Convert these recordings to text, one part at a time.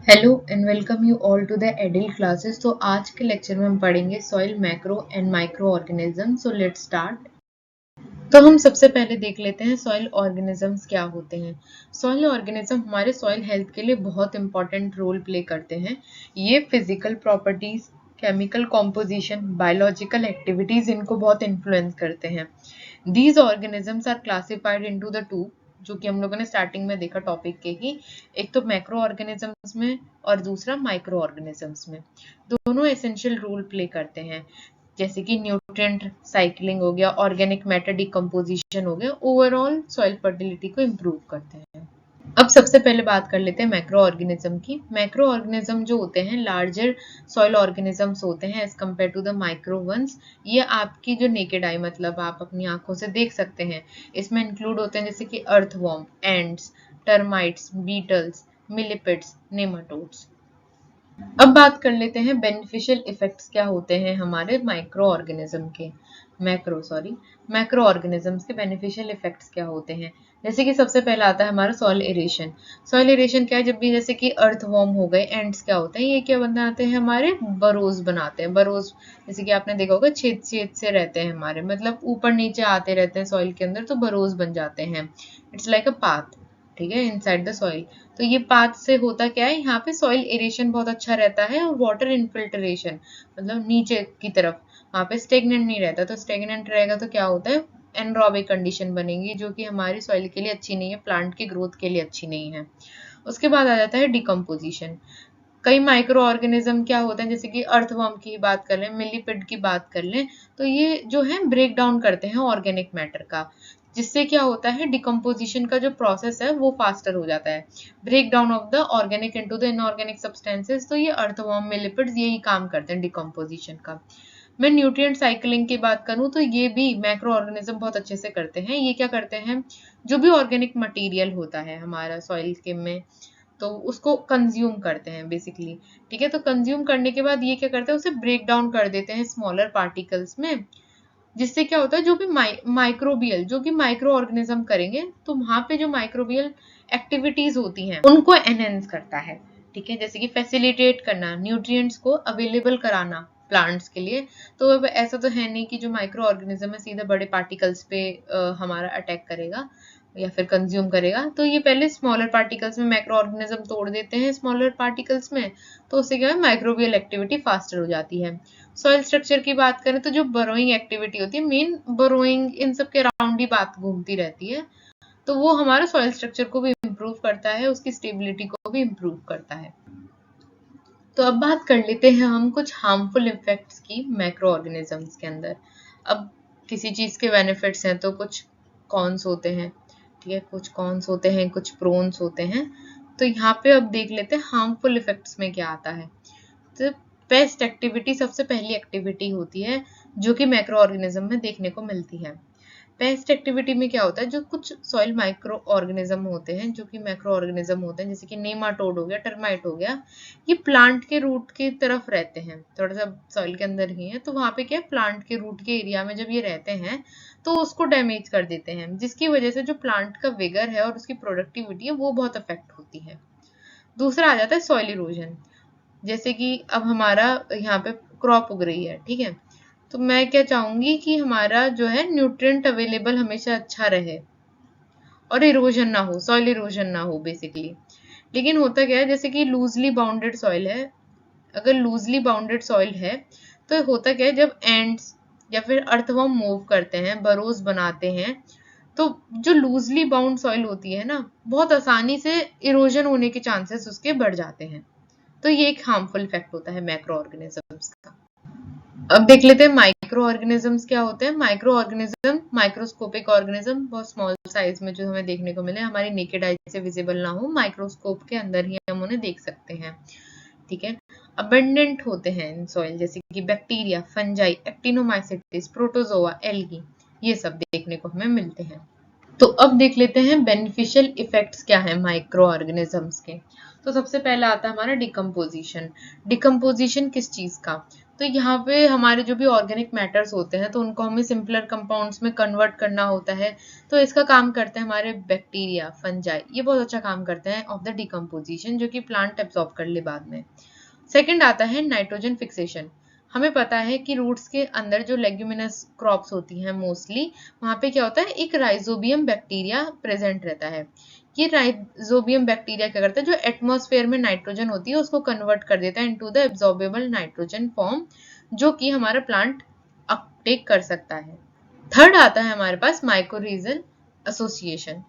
Hello and welcome you all to the adult classes. तो आज के लेक्चर में हम पढ़ेंगे soil macro and micro organism. So let's start. तो हम सबसे पहले देख लेते हैं सॉइल ऑर्गेनिजम्स क्या होते हैं। सॉइल ऑर्गेनिज्म हमारे सॉइल हेल्थ के लिए बहुत इंपॉर्टेंट रोल प्ले करते हैं। ये physical properties, chemical composition, biological activities इनको बहुत इन्फ्लुएंस करते हैं। These organisms are classified into the two, जो कि हम लोगों ने स्टार्टिंग में देखा टॉपिक के ही, एक तो मैक्रो ऑर्गेनिजम्स में और दूसरा माइक्रो ऑर्गेनिजम्स में। दोनों एसेंशियल रोल प्ले करते हैं, जैसे कि न्यूट्रिएंट साइक्लिंग हो गया, ऑर्गेनिक मैटर डिकम्पोजिशन हो गया, ओवरऑल सॉइल फर्टिलिटी को इम्प्रूव करते हैं। अब सबसे पहले बात कर लेते हैं मैक्रो ऑर्गेनिज्म की। मैक्रो ऑर्गेनिज्म जो होते हैं लार्जर सॉइल ऑर्गेनिजम्स होते हैं as compared to the micro ones. ये आपकी जो नेकेड आई, मतलब आप अपनी आंखों से देख सकते हैं, इसमें इंक्लूड होते हैं जैसे कि earthworm, ants, termites, beetles, millipedes, nematodes. अब बात कर लेते हैं बेनिफिशियल इफेक्ट्स क्या होते हैं हमारे मैक्रो ऑर्गेनिजम्स के बेनिफिशियल इफेक्ट्स क्या होते हैं। जैसे कि सबसे पहला आता है हमारा सॉइल एरेशन। सॉइल एरेशन क्या है, जब भी जैसे कि अर्थवॉर्म हो गए, एंड्स क्या होते हैं, ये क्या बनाते हैं, हमारे बरोज बनाते हैं। बरोज जैसे कि आपने देखा होगा, छेद छेद से रहते हैं हमारे, मतलब ऊपर नीचे आते रहते हैं सॉइल के अंदर, तो बरोज बन जाते हैं। इट्स लाइक अ पाथ, ठीक है, इनसाइड द सॉइल। तो ये पाथ से होता क्या है, यहाँ पे सॉइल एरेशन बहुत अच्छा रहता है और वाटर इनफिल्ट्रेशन, मतलब नीचे की तरफ वहाँ पे स्टेगनेंट नहीं रहता। तो स्टेगनेंट रहेगा तो क्या होता है, एनरोबिक कंडीशन बनेगी, जो कि हमारी सॉइल के लिए अच्छी नहीं है, प्लांट की ग्रोथ के लिए अच्छी नहीं है। उसके बाद आ जाता है डिकम्पोजिशन। कई माइक्रो ऑर्गेनिज्म क्या होते हैं, जैसे कि अर्थवर्म की बात कर लें, मिलीपिड की बात कर लें, तो ये जो है ब्रेक डाउन करते हैं ऑर्गेनिक मैटर का, जिससे क्या होता है, डिकम्पोजिशन का जो प्रोसेस है वो फास्टर हो जाता है। Break down of the organic into the inorganic substances. तो ये अर्थवर्म, मिलिपिड्स यही काम करते हैं डिकम्पोजिशन का। मैं न्यूट्रिएंट साइकिलिंग की बात करूं तो ये भी मैक्रो ऑर्गेनिज्म बहुत अच्छे से करते हैं। ये क्या करते हैं, जो भी ऑर्गेनिक मटेरियल होता है हमारा सॉइल के में, तो उसको कंज्यूम करते हैं बेसिकली। ठीक है, तो कंज्यूम करने के बाद ये क्या करते हैं, उसे ब्रेक डाउन कर देते हैं स्मॉलर पार्टिकल्स में, जिससे क्या होता है, जो भी माइक्रोबियल, जो कि माइक्रो ऑर्गेनिज्म करेंगे, तो वहां पे जो माइक्रोबियल एक्टिविटीज होती हैं उनको एनहेंस करता है। ठीक है, जैसे कि फैसिलिटेट करना, न्यूट्रिएंट्स को अवेलेबल कराना प्लांट्स के लिए। तो अब ऐसा तो है नहीं कि जो माइक्रो ऑर्गेनिज्म है सीधा बड़े पार्टिकल्स पे हमारा अटैक करेगा या फिर कंज्यूम करेगा। तो ये पहले स्मॉलर पार्टिकल्स में मैक्रो ऑर्गेनिज्म तोड़ देते हैं स्मॉलर पार्टिकल्स में, तो उससे क्या है, माइक्रोबियल एक्टिविटी फास्टर हो जाती है। सॉइल स्ट्रक्चर की बात करें तो जो बरोइंग एक्टिविटी होती है, मेन बरोइंग इन सब के अराउंड ही बात घूमती रहती है, तो वो हमारा सॉइल स्ट्रक्चर को भी इम्प्रूव करता है, उसकी स्टेबिलिटी को भी इम्प्रूव करता है। तो अब बात कर लेते हैं हम कुछ हार्मफुल इफेक्ट्स की मैक्रो ऑर्गेनिजम्स के अंदर। अब किसी चीज के बेनिफिट्स हैं तो कुछ कॉन्स होते हैं, ठीक है, कुछ कॉन्स होते हैं, कुछ प्रोन्स होते हैं। तो यहाँ पे अब देख लेते हैं हार्मफुल इफेक्ट्स में क्या आता है। तो पेस्ट एक्टिविटी सबसे पहली एक्टिविटी होती है जो कि मैक्रो ऑर्गेनिज्म में देखने को मिलती है। पेस्ट एक्टिविटी में क्या होता है, जो कुछ सॉइल माइक्रो ऑर्गेनिज्म होते हैं जो कि मैक्रो ऑर्गेनिज्म होते हैं, जैसे कि नेमाटोड हो गया, टर्माइट हो गया, ये प्लांट के रूट की तरफ रहते हैं, थोड़ा सा सॉइल के अंदर ही है। तो वहां पे क्या है, प्लांट के रूट के एरिया में जब ये रहते हैं तो उसको डैमेज कर देते हैं, जिसकी वजह से जो प्लांट का विगर है और उसकी प्रोडक्टिविटी है वो बहुत अफेक्ट होती है। दूसरा आ जाता है सॉइल इरोजन। जैसे कि अब हमारा यहाँ पे क्रॉप उग रही है, ठीक है, तो मैं क्या चाहूंगी कि हमारा जो है न्यूट्रिएंट अवेलेबल हमेशा अच्छा रहे और इरोजन ना हो, सॉइल इरोजन ना हो बेसिकली। लेकिन होता क्या है, जैसे कि लूजली बाउंडेड सॉइल है, अगर लूजली बाउंडेड सॉइल है तो होता क्या है, जब एंड्स या फिर अर्थवर्म मूव करते हैं, बरोज बनाते हैं, तो जो लूजली बाउंड सॉइल होती है ना, बहुत आसानी से इरोजन होने के चांसेस उसके बढ़ जाते हैं। तो ये एक हार्मफुल इफेक्ट होता है मैक्रो ऑर्गेनिजम्स का। अब देख लेते हैं माइक्रो ऑर्गेनिजम्स क्या होते हैं। माइक्रो ऑर्गेनिज्म माइक्रोस्कोपिक ऑर्गेनिज्म, बहुत स्मॉल साइज में जो हमें देखने को मिले, हमारी नेकेड आई से विजिबल ना हो, माइक्रोस्कोप के अंदर ही हम उन्हें देख सकते हैं। ठीक है, अबंडेंट होते हैं इन सॉइल, जैसे कि बैक्टीरिया, फंजाई, एक्टिनोमाइसिटिस, प्रोटोजोआ, एल्गी, ये सब देखने को हमें मिलते हैं। तो अब देख लेते हैं बेनिफिशियल इफेक्ट्स क्या है माइक्रो ऑर्गेनिजम्स के। तो सबसे पहला आता है हमारा डिकम्पोजिशन। डिकम्पोजिशन किस चीज का, तो यहाँ पे हमारे जो भी ऑर्गेनिक मैटर्स होते हैं तो उनको हमें सिंपलर कंपाउंड्स में कन्वर्ट करना होता है। तो इसका काम करते हैं हमारे बैक्टीरिया, फंजाई, ये बहुत अच्छा काम करते हैं ऑफ द डिकम्पोजिशन, जो कि प्लांट एब्जॉर्ब कर ले बाद में। सेकंड आता है नाइट्रोजन फिक्सेशन। हमें पता है कि रूट्स के अंदर जो लेग्यूमिनस क्रॉप्स होती हैं मोस्टली, वहां पे क्या होता है, एक राइजोबियम बैक्टीरिया प्रेजेंट रहता है। ये राइजोबियम बैक्टीरिया क्या करता है, जो एटमॉस्फेयर में नाइट्रोजन होती है उसको कन्वर्ट कर देता है into the absorbable nitrogen form, जो कि हमारा प्लांट अपटेक कर सकता है। थर्ड आता है हमारे पास माइकोरिजल एसोसिएशन,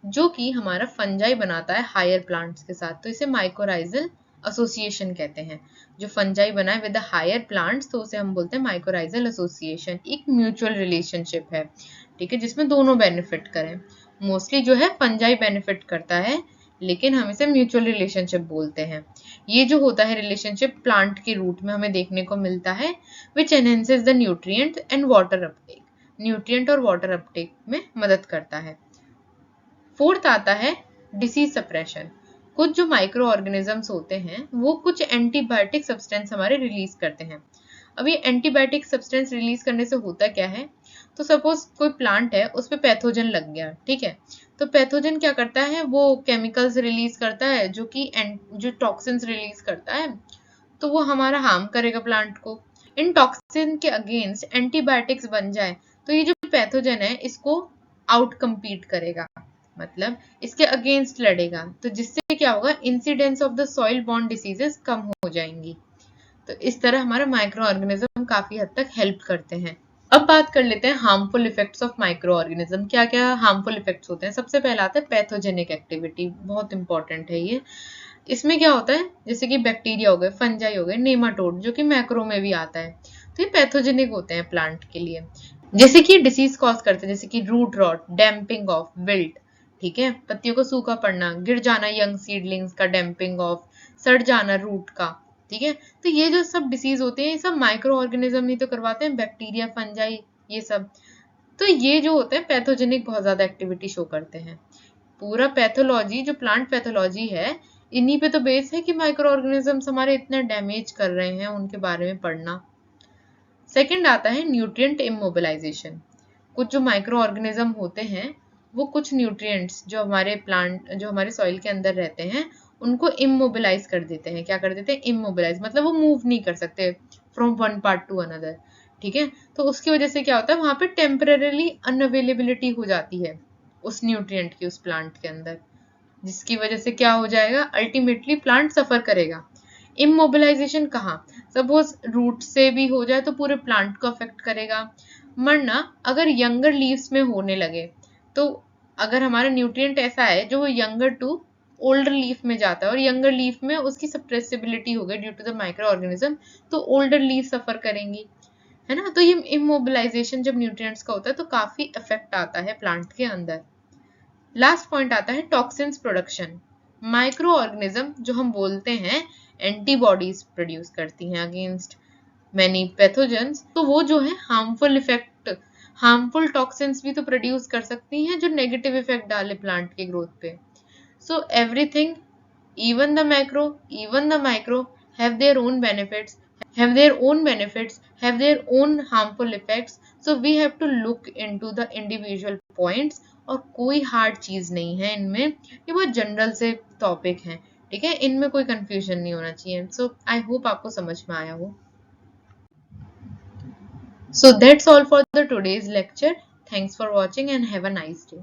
जो कि हमारा फंजाई बनाता है हायर प्लांट्स के साथ, तो इसे माइकोराइजल एसोसिएशन कहते हैं। जो फंजाई बना है विद हायर प्लांट्स तो उसे हम बोलते हैं माइकोराइजल एसोसिएशन। एक म्यूचुअल रिलेशनशिप है, ठीक है, जिसमें दोनों बेनिफिट करें। मोस्टली जो है फंजाई बेनिफिट करता है, लेकिन हम इसे म्यूचुअल रिलेशनशिप बोलते हैं। ये जो होता है रिलेशनशिप प्लांट के रूट में हमें देखने को मिलता है, which enhances the nutrient and water uptake, nutrient और वाटर अपटेक में मदद करता है। फोर्थ आता है डिसीज सप्रेशन। कुछ जो माइक्रो ऑर्गेनिजम्स होते हैं वो कुछ एंटीबायोटिक सब्सटेंस हमारे रिलीज करते हैं। अब ये एंटीबायोटिक सब्सटेंस रिलीज करने से होता क्या है, तो सपोज कोई प्लांट है उस पे पैथोजन लग गया, ठीक है, तो पैथोजन क्या करता है, वो केमिकल्स रिलीज करता है जो कि जो टॉक्सिन्स रिलीज करता है, तो वो हमारा हार्म करेगा प्लांट को। इन टॉक्सिन के अगेंस्ट एंटीबायोटिक्स बन जाए तो ये जो पैथोजन है इसको आउट कम्पीट करेगा, मतलब इसके अगेंस्ट लड़ेगा, तो जिससे क्या होगा, incidence of the soil borne diseases कम हो जाएंगी। तो इस तरह हमारा माइक्रो ऑर्गेनिज्म काफी हद तक हेल्प करते हैं। अब बात कर लेते हैं harmful effects of micro organism. क्या क्या हार्मफुल इफेक्ट्स होते हैं। सबसे पहला आता है पैथोजेनिक एक्टिविटी, बहुत इंपॉर्टेंट है ये। इसमें क्या होता है, जैसे कि बैक्टीरिया हो गए, फंजाई हो गए, नेमाटोड, जो कि मैक्रो में भी आता है, तो ये पैथोजेनिक होते हैं प्लांट के लिए। जैसे कि डिसीज कॉज करते हैं, जैसे कि root rot, damping off, wilt, ठीक है, पत्तियों को सूखा पड़ना, गिर जाना यंग सीडलिंग्स का, डैम्पिंग ऑफ, सड़ जाना रूट का, ठीक है। तो ये जो सब डिसीज होते हैं ये सब माइक्रो ऑर्गेनिज्म ही तो करवाते हैं, बैक्टीरिया, फंजाई, ये सब। तो ये जो होते हैं पैथोजेनिक बहुत ज्यादा एक्टिविटी शो करते हैं। पूरा पैथोलॉजी जो प्लांट पैथोलॉजी है इन्हीं पे तो बेस है कि माइक्रो ऑर्गेनिजम्स हमारे इतने डैमेज कर रहे हैं, उनके बारे में पढ़ना। सेकंड आता है न्यूट्रिएंट इमोबिलाइजेशन। कुछ जो माइक्रो ऑर्गेनिज्म होते हैं वो कुछ न्यूट्रिएंट्स जो हमारे प्लांट, जो हमारे सॉइल के अंदर रहते हैं, उनको इमोबिलाइज कर देते हैं। क्या कर देते हैं, इमोबिलाइज, मतलब वो मूव नहीं कर सकते from one part two another, ठीक है। तो उसकी वजह से क्या होता है, वहां पे टेम्परेली अनअवेलेबिलिटी हो जाती है उस न्यूट्रिएंट की उस प्लांट के अंदर, जिसकी वजह से क्या हो जाएगा, अल्टीमेटली प्लांट सफर करेगा। इमोबिलाइजेशन कहाँ, सपोज रूट से भी हो जाए तो पूरे प्लांट को अफेक्ट करेगा। मरना अगर यंगर लीव्स में होने लगे, तो अगर हमारा न्यूट्रिएंट ऐसा है जो वो यंगर टू ओल्डर लीफ में जाता है और यंगर लीफ में उसकी सप्रेसिबिलिटी हो गई due to the micro organism, तो ओल्डर लीफ सफर करेंगी, है ना। तो ये इमोबिलाइजेशन जब न्यूट्रिएंट्स का होता है तो काफी इफेक्ट आता है प्लांट के अंदर। लास्ट पॉइंट आता है टॉक्सिन्स प्रोडक्शन। माइक्रो ऑर्गेनिज्म जो हम बोलते हैं एंटीबॉडीज प्रोड्यूस करती हैं अगेंस्ट मैनी पैथोजेंस, तो वो जो है हार्मफुल इफेक्ट, हार्मफुल टॉक्सिन्स भी तो प्रोड्यूस कर सकती हैं जो नेगेटिव इफेक्ट डाले प्लांट के ग्रोथ पे। So everything, even the macro, even the micro have their own benefits, have their own benefits, have their own harmful effects. So we have to look into the individual points. और कोई hard चीज नहीं है इनमें, ये बहुत general से topic हैं, ठीक है, इनमें कोई कंफ्यूजन नहीं होना चाहिए। सो आई होप आपको समझ में आया हो। So that's all for the today's lecture. Thanks for watching and have a nice day.